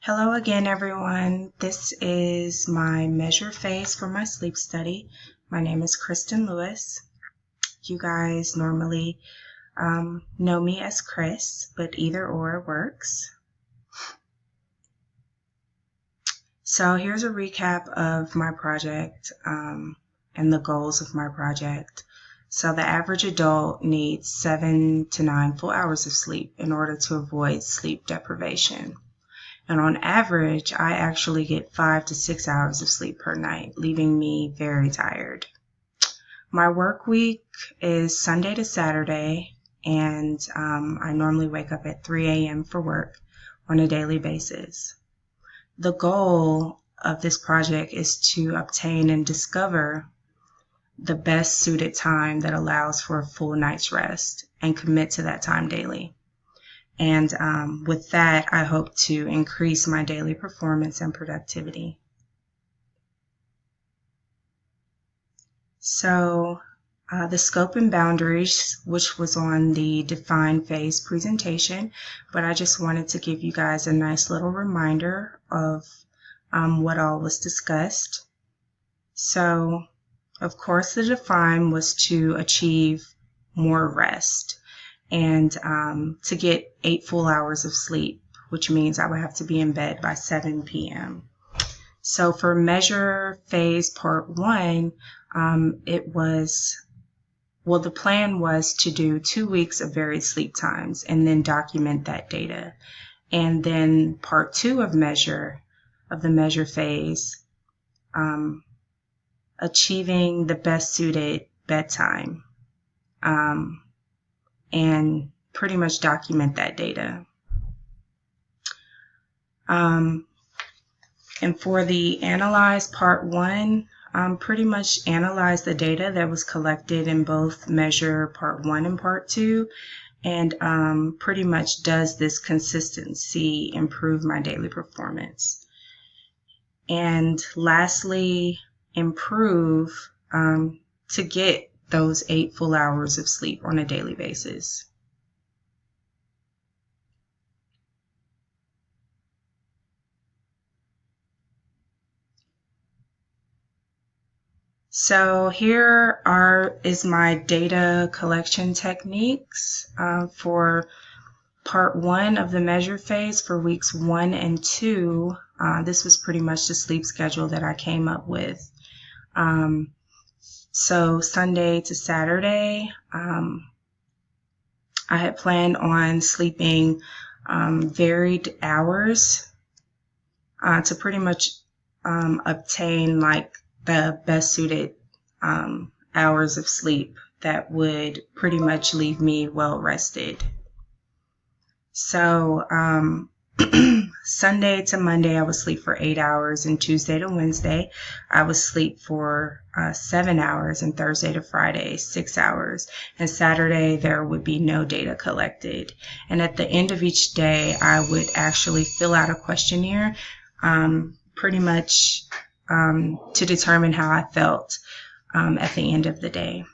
Hello again, everyone. This is my measure phase for my sleep study. My name is Kristen Lewis. You guys normally know me as Chris, but either or works. So here's a recap of my project and the goals of my project. So the average adult needs 7 to 9 full hours of sleep in order to avoid sleep deprivation. And on average, I actually get 5 to 6 hours of sleep per night, leaving me very tired. My work week is Sunday to Saturday, and I normally wake up at 3 a.m. for work on a daily basis. The goal of this project is to obtain and discover the best suited time that allows for a full night's rest and commit to that time daily. And with that, I hope to increase my daily performance and productivity. So the scope and boundaries, which was on the Define phase presentation, but I just wanted to give you guys a nice little reminder of what all was discussed. So, of course, the Define was to achieve more rest and to get 8 full hours of sleep, which means I would have to be in bed by 7 p.m. So for measure phase part 1, the plan was to do 2 weeks of varied sleep times and then document that data. And then part 2 of the measure phase, achieving the best suited bedtime. And pretty much document that data. And for the analyze part 1, pretty much analyze the data that was collected in both measure part 1 and part 2, and pretty much does this consistency improve my daily performance. And lastly, improve to get those 8 full hours of sleep on a daily basis. So here is my data collection techniques for part 1 of the measure phase for weeks 1 and 2. This was pretty much the sleep schedule that I came up with. So Sunday to Saturday, I had planned on sleeping varied hours to pretty much obtain like the best suited hours of sleep that would pretty much leave me well rested. So Sunday to Monday, I would sleep for 8 hours, and Tuesday to Wednesday, I would sleep for 7 hours, and Thursday to Friday, 6 hours. And Saturday, there would be no data collected. And at the end of each day, I would actually fill out a questionnaire, pretty much to determine how I felt at the end of the day.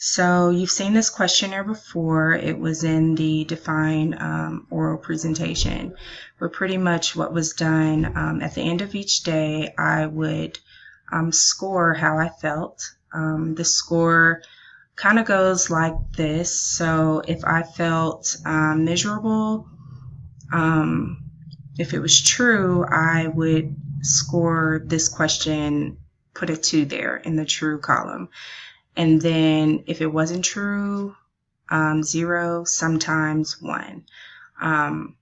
So you've seen this questionnaire before. It was in the Define oral presentation. But pretty much what was done at the end of each day, I would score how I felt. The score kind of goes like this. So if I felt miserable, if it was true, I would score this question, put a 2 there in the true column. And then if it wasn't true, 0, sometimes 1. And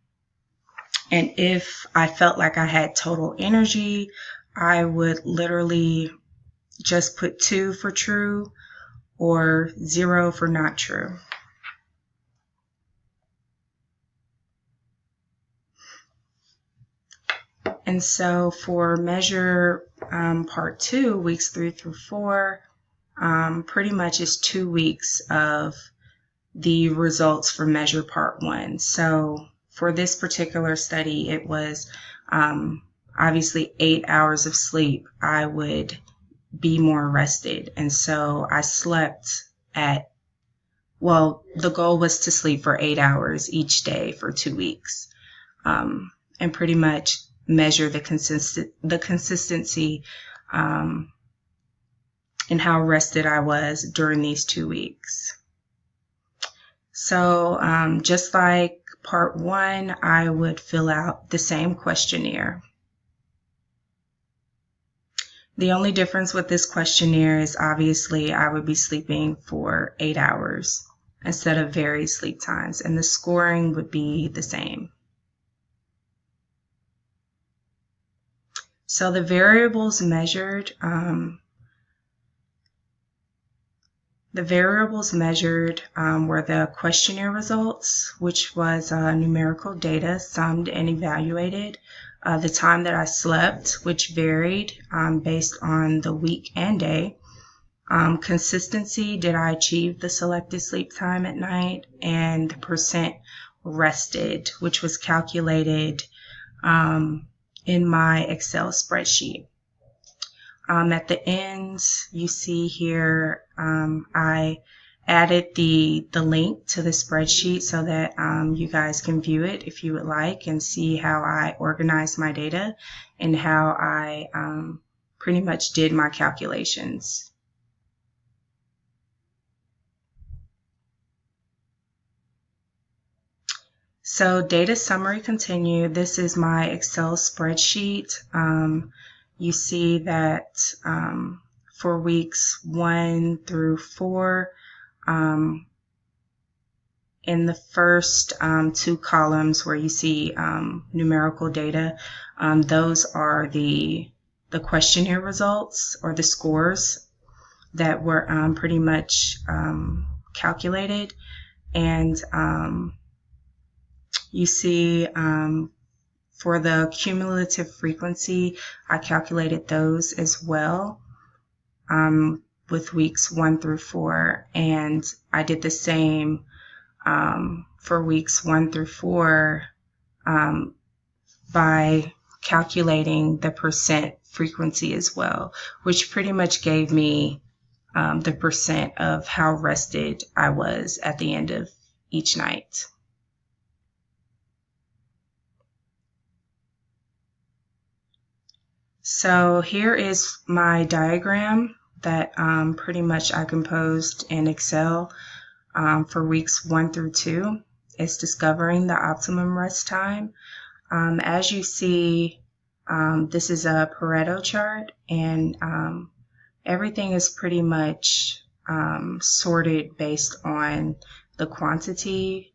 if I felt like I had total energy, I would literally just put 2 for true or 0 for not true. And so for measure part 2, weeks 3 through 4, pretty much is 2 weeks of the results for measure part 1. So for this particular study, it was obviously 8 hours of sleep. I would be more rested. And so I slept the goal was to sleep for 8 hours each day for 2 weeks. and pretty much measure the consistency and how rested I was during these 2 weeks. So just like part 1, I would fill out the same questionnaire. The only difference with this questionnaire is obviously I would be sleeping for 8 hours instead of varied sleep times, and the scoring would be the same. So the variables measured, were the questionnaire results, which was numerical data summed and evaluated, the time that I slept, which varied based on the week and day, consistency, did I achieve the selected sleep time at night, and the percent rested, which was calculated in my Excel spreadsheet. At the end, you see here, I added the link to the spreadsheet so that you guys can view it if you would like and see how I organized my data and how I pretty much did my calculations. So data summary continued. This is my Excel spreadsheet. You see that for weeks 1 through 4, in the first 2 columns where you see numerical data, those are the questionnaire results or the scores that were pretty much calculated. And you see for the cumulative frequency, I calculated those as well with weeks 1 through 4, and I did the same for weeks 1 through 4 by calculating the percent frequency as well, which pretty much gave me the percent of how rested I was at the end of each night. So here is my diagram that pretty much I composed in Excel for weeks 1 through 2. It's discovering the optimum rest time. As you see, this is a Pareto chart, and everything is pretty much sorted based on the quantity,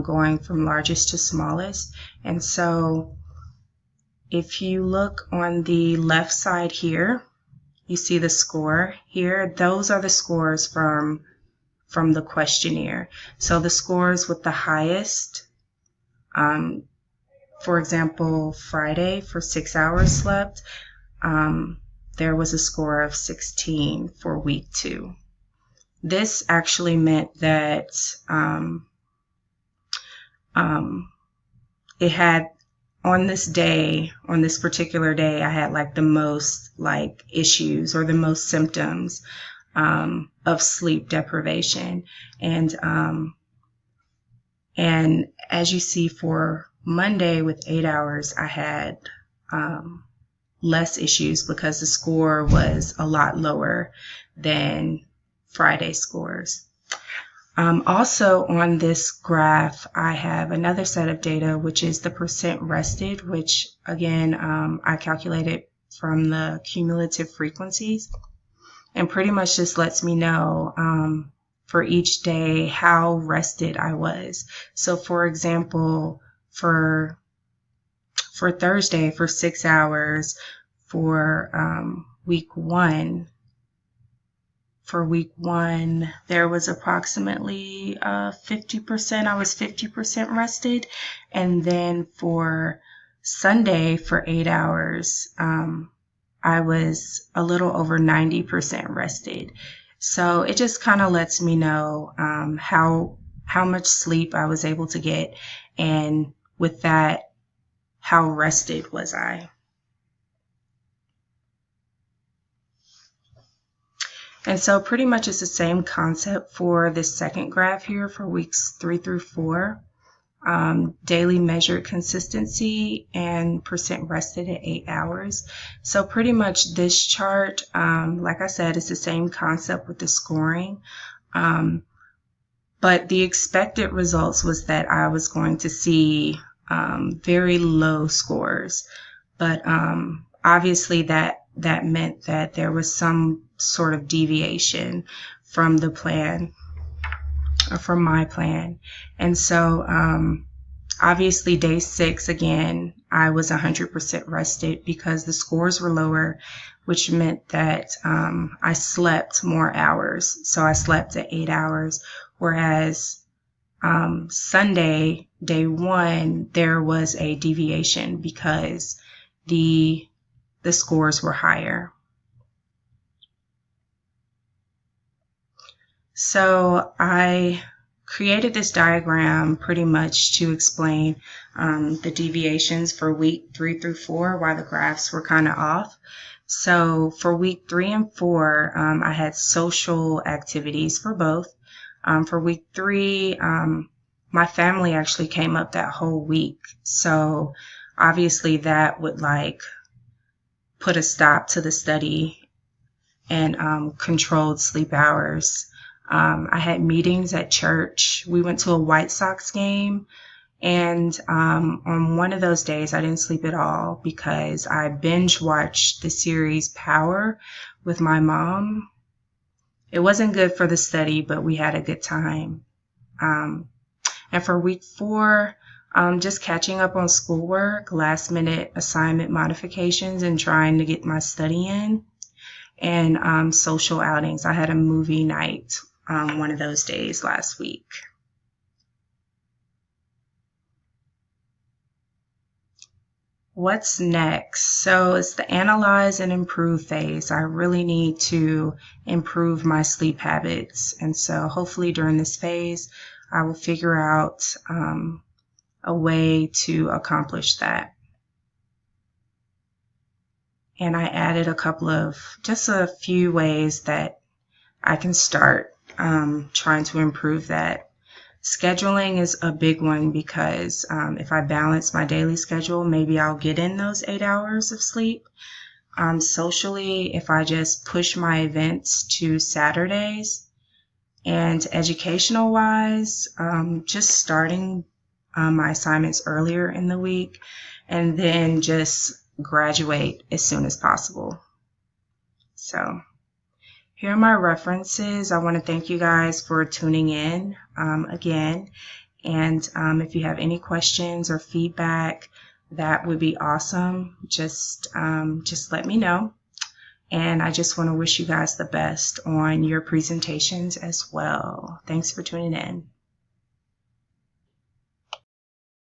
going from largest to smallest. And so if you look on the left side here, you see the score here. Those are the scores from the questionnaire. So the scores with the highest, for example, Friday for 6 hours slept, there was a score of 16 for week 2. This actually meant that it had, on this particular day, I had like the most like issues or the most symptoms of sleep deprivation. And as you see, for Monday with 8 hours, I had less issues because the score was a lot lower than Friday scores. Also on this graph, I have another set of data, which is the percent rested, which again, I calculated from the cumulative frequencies, and pretty much just lets me know for each day how rested I was. So for example, for Thursday, for 6 hours, for week 1, there was approximately 50%. I was 50% rested. And then for Sunday, for 8 hours, I was a little over 90% rested. So it just kind of lets me know how much sleep I was able to get, and with that, how rested was I. And so pretty much it's the same concept for this second graph here for weeks 3 through 4. daily measured consistency, and percent rested at 8 hours. So pretty much this chart, like I said, it's the same concept with the scoring. But the expected results was that I was going to see very low scores. But obviously that meant that there was some sort of deviation from the plan, or from my plan. And so obviously day 6, again, I was 100% rested because the scores were lower, which meant that I slept more hours. So I slept at 8 hours, whereas Sunday, day 1, there was a deviation because the scores were higher. So I created this diagram pretty much to explain the deviations for week 3 through 4, why the graphs were kind of off. So for week 3 and 4, I had social activities for both. For week 3, my family actually came up that whole week. So obviously that would put a stop to the study and controlled sleep hours. I had meetings at church. We went to a White Sox game, and on one of those days I didn't sleep at all because I binge watched the series Power with my mom. It wasn't good for the study, but we had a good time. And for week 4, just catching up on schoolwork, last minute assignment modifications, and trying to get my study in. And social outings. I had a movie night one of those days last week. What's next? So it's the analyze and improve phase. I really need to improve my sleep habits. And so hopefully during this phase, I will figure out a way to accomplish that. And I added just a few ways that I can start trying to improve that. Scheduling is a big one because if I balance my daily schedule, maybe I'll get in those 8 hours of sleep. Socially, if I just push my events to Saturdays, and educational wise, just starting my assignments earlier in the week, and then just graduate as soon as possible. So here are my references. I want to thank you guys for tuning in again. And if you have any questions or feedback, that would be awesome. Just let me know. And I just want to wish you guys the best on your presentations as well. Thanks for tuning in.